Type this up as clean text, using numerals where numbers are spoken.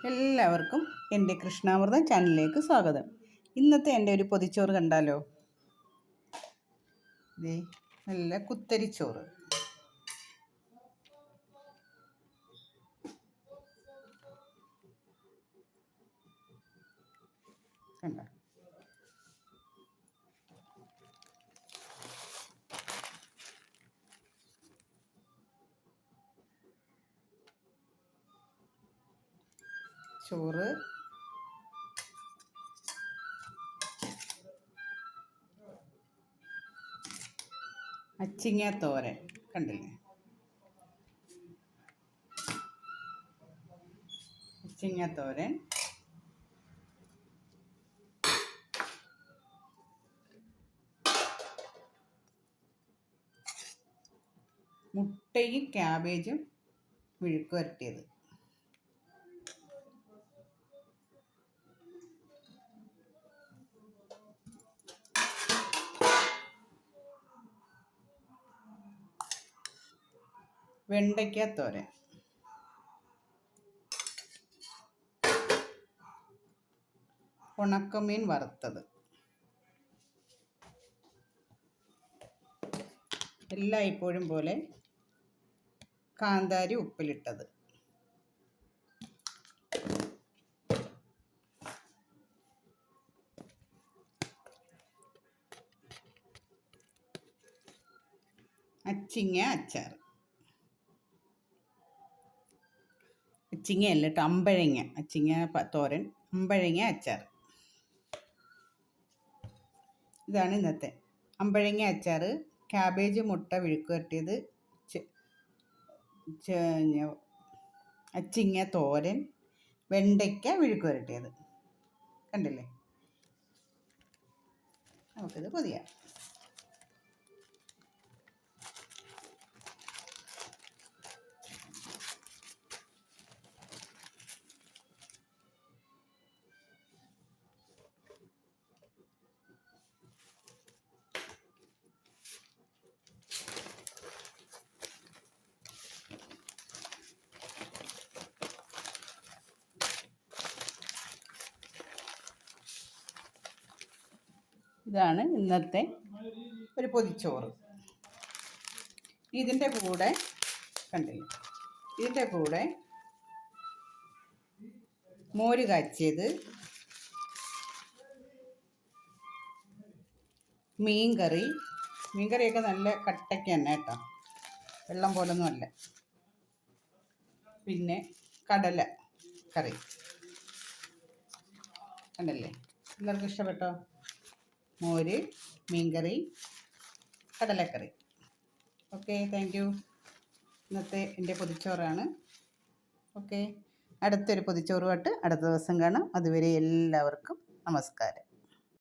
എല്ലാവർക്കും എൻ്റെ കൃഷ്ണാമൃതം ചാനലിലേക്ക് സ്വാഗതം. ഇന്നത്തെ എൻ്റെ ഒരു പൊതിച്ചോറ് കണ്ടാലോ? ഇതേ നല്ല കുത്തരിച്ചോറ്. കണ്ട ചോറ്, അച്ചിങ്ങ തോരൻ കണ്ടില്ലേ? അച്ചിങ്ങ തോരൻ, മുട്ടയും ക്യാബേജും മെഴുക്ക് വരട്ടിയത്, വെണ്ടയ്ക്ക തോരൻ, ഉണക്കമീൻ വറുത്തത്, എല്ലാം ഇപ്പോഴും പോലെ കാന്താരി ഉപ്പിലിട്ടത്, അച്ചിങ്ങ അച്ചാർ, അച്ചിങ്ങയല്ല കേട്ടോ, അമ്പഴങ്ങ. അച്ചിങ്ങ തോരൻ, അമ്പഴങ്ങ അച്ചാർ. ഇതാണ് ഇന്നത്തെ അമ്പഴങ്ങ അച്ചാർ, ക്യാബേജ് മുട്ട വിഴുക്ക് വരട്ടിയത്, അച്ചിങ്ങ തോരൻ, വെണ്ടയ്ക്ക വിഴുക്ക് വരട്ടിയത്. കണ്ടില്ലേ? നമുക്കിത് പൊതിയാം. ഇതാണ് ഇന്നത്തെ ഒരു പൊതിച്ചോറ്. ഇതിൻ്റെ കൂടെ കണ്ടില്ലേ, ഇതിൻ്റെ കൂടെ മോര് കാച്ചിയത്, മീൻകറിയൊക്കെ നല്ല കട്ടയ്ക്ക് തന്നെ കേട്ടോ, വെള്ളം പോലൊന്നും അല്ല. പിന്നെ കടല കറി. കണ്ടല്ലേ? എല്ലാവർക്കും ഇഷ്ടപ്പെട്ടോ? മോര്, മീൻകറി, കടലക്കറി. Okay, thank you. ഇന്നത്തെ എൻ്റെ പൊതിച്ചോറാണ്. ഓക്കെ, അടുത്തൊരു പൊതിച്ചോറുമായിട്ട് അടുത്ത ദിവസം കാണാം. അതുവരെ എല്ലാവർക്കും നമസ്കാരം.